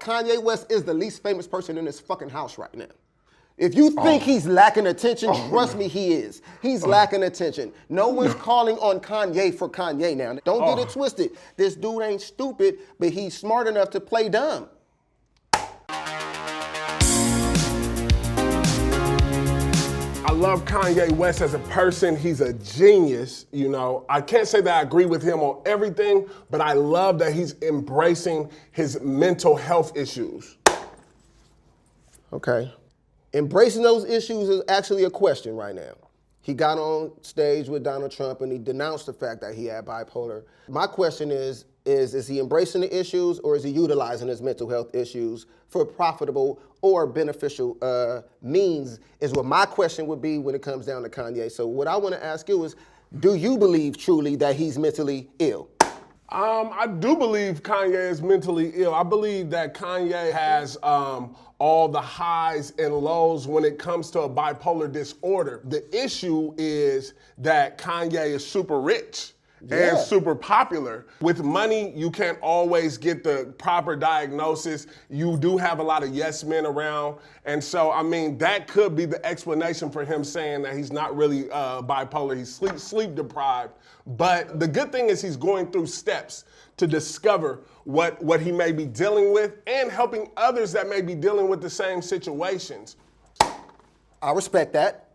Kanye West is the least famous person in this fucking house right now. If you think he's lacking attention, trust me, he is. He's lacking attention. No one's calling on Kanye for Kanye now. Don't get it twisted. This dude ain't stupid, but he's smart enough to play dumb. I love Kanye West as a person. He's a genius, you know. I can't say that I agree with him on everything, but I love that he's embracing his mental health issues. Okay. Embracing those issues is actually a question right now. He got on stage with Donald Trump and he denounced the fact that he had bipolar. My question is he embracing the issues or is he utilizing his mental health issues for profitable or beneficial means is what my question would be when it comes down to Kanye. So what I want to ask you is, do you believe truly that he's mentally ill? I do believe Kanye is mentally ill. I believe that Kanye has all the highs and lows when it comes to a bipolar disorder. The issue is that Kanye is super rich and super popular. With money, you can't always get the proper diagnosis. You do have a lot of yes men around. And so, I mean, that could be the explanation for him saying that he's not really bipolar. He's sleep deprived. But the good thing is he's going through steps to discover what he may be dealing with and helping others that may be dealing with the same situations. I respect that.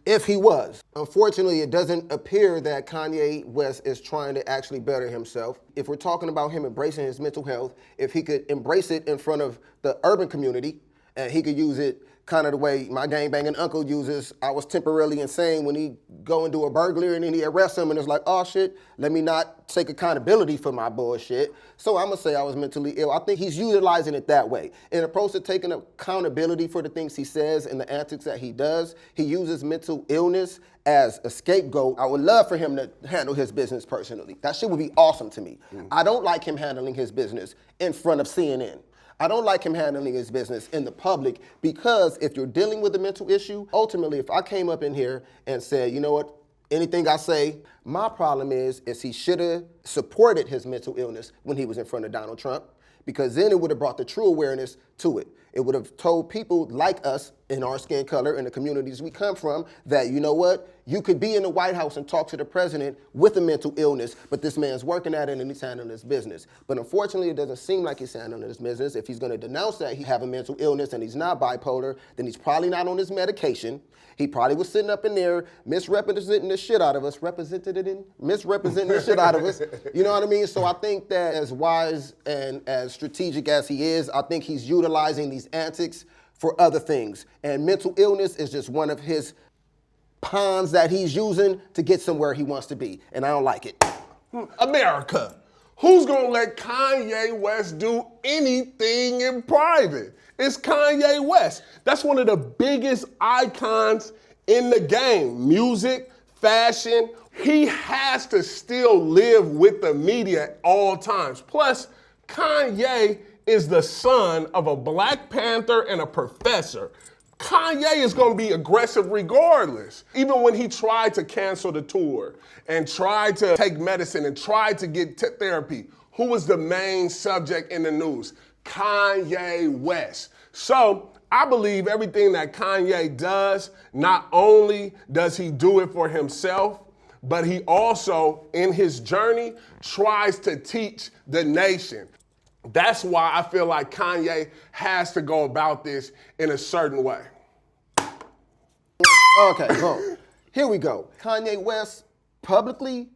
If he was. Unfortunately, it doesn't appear that Kanye West is trying to actually better himself. If we're talking about him embracing his mental health, if he could embrace it in front of the urban community, and he could use it kind of the way my gangbanging uncle uses, I was temporarily insane when he go and do a burglary and then he arrests him and it's like, oh shit, let me not take accountability for my bullshit. So I'm gonna say I was mentally ill. I think he's utilizing it that way. In opposed to taking accountability for the things he says and the antics that he does, he uses mental illness as a scapegoat. I would love for him to handle his business personally. That shit would be awesome to me. I don't like him handling his business in front of CNN. I don't like him handling his business in the public because if you're dealing with a mental issue, ultimately, if I came up in here and said, you know what, anything I say, my problem is he should have supported his mental illness when he was in front of Donald Trump, because then it would have brought the true awareness to it. It would have told people like us in our skin color and the communities we come from that, you know what, you could be in the White House and talk to the president with a mental illness, but this man's working at it and he's handling his business. But unfortunately, it doesn't seem like he's handling his business. If he's gonna denounce that he have a mental illness and he's not bipolar, then he's probably not on his medication. He probably was sitting up in there misrepresenting the shit out of us, misrepresenting the shit out of us. You know what I mean? So I think that as wise and as strategic as he is, I think he's utilizing these antics for other things. And mental illness is just one of his pawns that he's using to get somewhere he wants to be. And I don't like it. America, who's gonna let Kanye West do anything in private? It's Kanye West. That's one of the biggest icons in the game. Music, fashion. He has to still live with the media at all times. Plus, Kanye is the son of a Black Panther and a professor. Kanye is gonna be aggressive regardless. Even when he tried to cancel the tour and tried to take medicine and tried to get therapy, who was the main subject in the news? Kanye West. So I believe everything that Kanye does, not only does he do it for himself, but he also, in his journey, tries to teach the nation. That's why I feel like Kanye has to go about this in a certain way. Okay, boom. Here we go. Kanye West publicly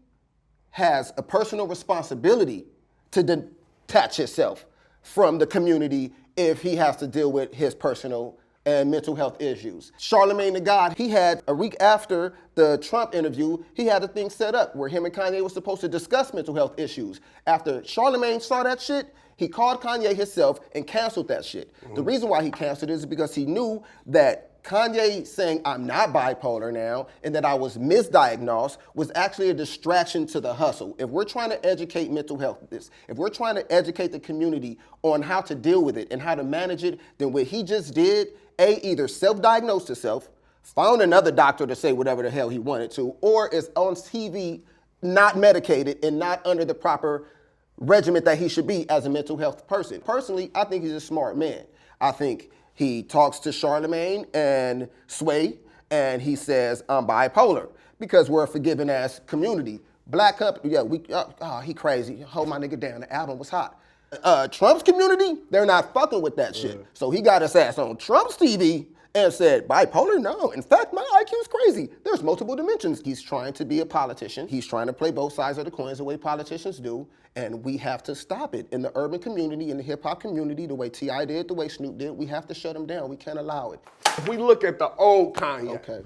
has a personal responsibility to detach himself from the community if he has to deal with his personal and mental health issues. Charlamagne the God, he had a week after the Trump interview, he had a thing set up where him and Kanye were supposed to discuss mental health issues. After Charlamagne saw that shit, he called Kanye himself and canceled that shit. The reason why he canceled it is because he knew that Kanye saying I'm not bipolar now and that I was misdiagnosed was actually a distraction to the hustle. If we're trying to educate mental health, if we're trying to educate the community on how to deal with it and how to manage it, then what he just did, either self-diagnosed himself, found another doctor to say whatever the hell he wanted to, or is on TV not medicated and not under the proper regiment that he should be as a mental health person. Personally, I think he's a smart man. I think he talks to Charlemagne and Sway, and he says, I'm bipolar, because we're a forgiving ass community. Black couple, yeah, he crazy. Hold my nigga down, the album was hot. Trump's community, they're not fucking with that shit. So he got his ass on Trump's TV and said, bipolar, no. In fact, my IQ's crazy. There's multiple dimensions. He's trying to be a politician. He's trying to play both sides of the coins the way politicians do, and we have to stop it. In the urban community, in the hip hop community, the way T.I. did, the way Snoop did, we have to shut him down. We can't allow it. If we look at the old Kanye, Okay.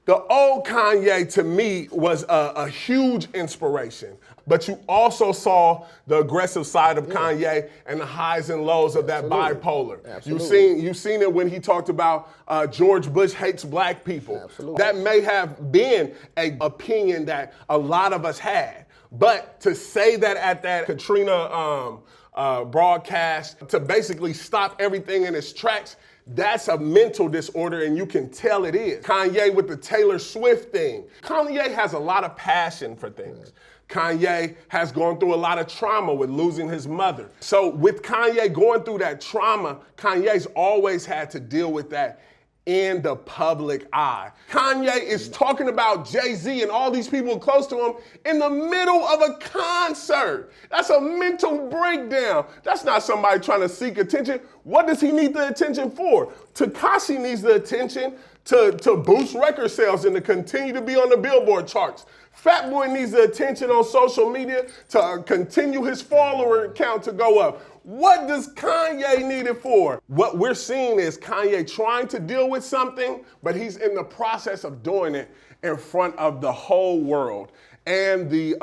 the old Kanye to me was a huge inspiration. But you also saw the aggressive side of Kanye and the highs and lows of that bipolar. Absolutely. You've seen it when he talked about George Bush hates black people. Absolutely. That may have been an opinion that a lot of us had. But to say that at that Katrina broadcast, to basically stop everything in its tracks, that's a mental disorder, and you can tell it is. Kanye with the Taylor Swift thing. Kanye has a lot of passion for things. Kanye has gone through a lot of trauma with losing his mother. So with Kanye going through that trauma, Kanye's always had to deal with that in the public eye. Kanye is talking about Jay-Z and all these people close to him in the middle of a concert. That's a mental breakdown. That's not somebody trying to seek attention. What does he need the attention for? Tekashi needs the attention to boost record sales and to continue to be on the Billboard charts. Fat Boy needs the attention on social media to continue his follower count to go up. What does Kanye need it for? What we're seeing is Kanye trying to deal with something, but he's in the process of doing it in front of the whole world and the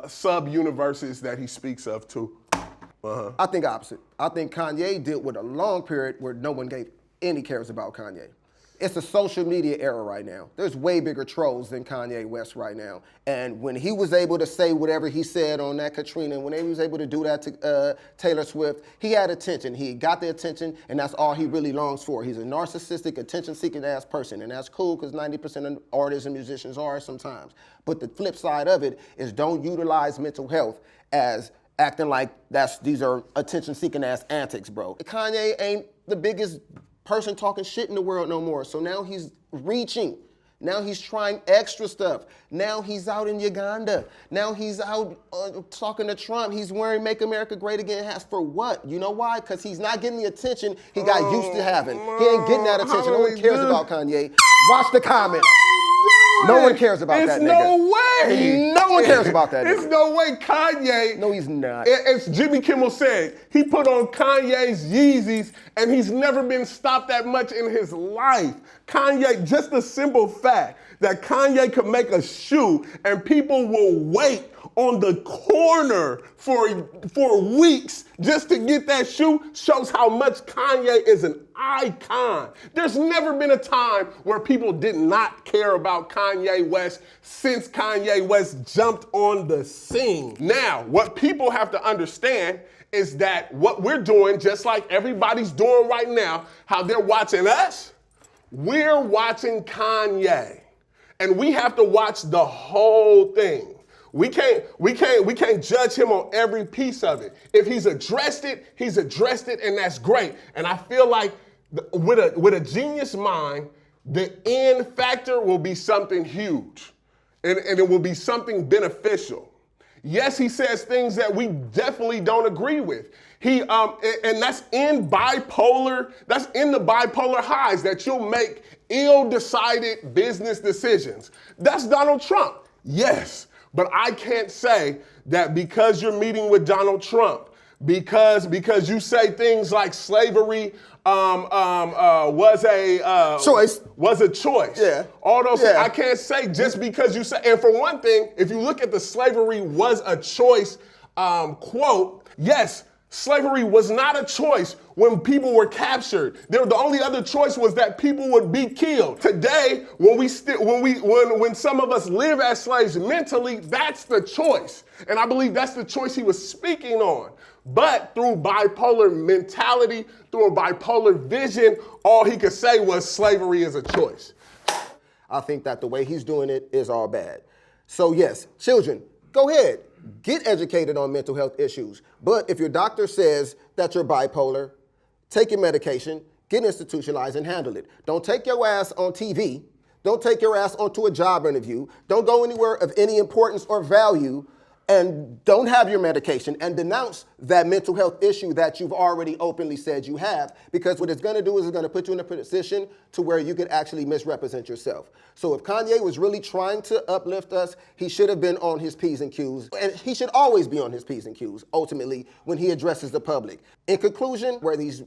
sub-universes that he speaks of too. I think opposite. I think Kanye dealt with a long period where no one gave any cares about Kanye. It's a social media era right now. There's way bigger trolls than Kanye West right now. And when he was able to say whatever he said on that Katrina, and when he was able to do that to Taylor Swift, he had attention. He got the attention, and that's all he really longs for. He's a narcissistic, attention-seeking ass person, and that's cool because 90% of artists and musicians are sometimes. But the flip side of it is don't utilize mental health as acting like these are attention-seeking ass antics, bro. Kanye ain't the biggest person talking shit in the world no more. So now he's reaching. Now he's trying extra stuff. Now he's out in Uganda. Now he's out talking to Trump. He's wearing Make America Great Again hats for what? You know why? Because he's not getting the attention he got used to having. He ain't getting that attention. No one cares about Kanye. Watch the comments. No one cares about that nigga. It's no way. No one cares about that nigga. It's no way Kanye. No, he's not. As Jimmy Kimmel said, he put on Kanye's Yeezys and he's never been stopped that much in his life. Kanye, just the simple fact that Kanye could make a shoe and people will wait on the corner for weeks just to get that shoe shows how much Kanye is an icon. There's never been a time where people did not care about Kanye West since Kanye West jumped on the scene. Now, what people have to understand is that what we're doing, just like everybody's doing right now, how they're watching us, we're watching Kanye. And we have to watch the whole thing. We can't judge him on every piece of it. If he's addressed it, and that's great. And I feel like with a genius mind, the end factor will be something huge, and it will be something beneficial. Yes, he says things that we definitely don't agree with. And that's in bipolar. That's in the bipolar highs that you'll make ill-decided business decisions. That's Donald Trump. Yes. But I can't say that because you're meeting with Donald Trump, because you say things like slavery was a choice. Yeah. All those things, I can't say just because you say. And for one thing, if you look at the slavery was a choice quote, yes, slavery was not a choice when people were captured. The only other choice was that people would be killed. Today, when some of us live as slaves mentally, that's the choice. And I believe that's the choice he was speaking on. But through bipolar mentality, through a bipolar vision, all he could say was slavery is a choice. I think that the way he's doing it is all bad. So yes, children, go ahead. Get educated on mental health issues. But if your doctor says that you're bipolar, take your medication, get institutionalized and handle it. Don't take your ass on TV. Don't take your ass onto a job interview. Don't go anywhere of any importance or value and don't have your medication and denounce that mental health issue that you've already openly said you have, because what it's gonna do is it's gonna put you in a position to where you could actually misrepresent yourself. So if Kanye was really trying to uplift us, he should have been on his P's and Q's, and he should always be on his P's and Q's, ultimately, when he addresses the public. In conclusion, where these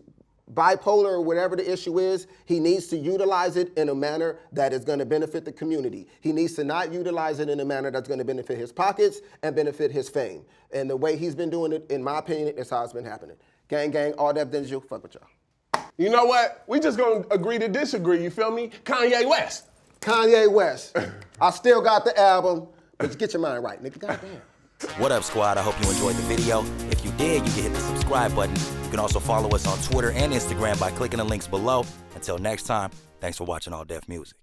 bipolar or whatever the issue is, he needs to utilize it in a manner that is going to benefit the community. He needs to not utilize it in a manner that's going to benefit his pockets and benefit his fame. And the way he's been doing it, in my opinion, is how it's been happening. Gang, gang, all that digital, fuck with y'all. You know what? We just gonna agree to disagree, you feel me? Kanye West. Kanye West. I still got the album, but just get your mind right, nigga. Goddamn. What up, squad? I hope you enjoyed the video. If you did, you can hit the subscribe button. You can also follow us on Twitter and Instagram by clicking the links below. Until next time, thanks for watching All Def Music.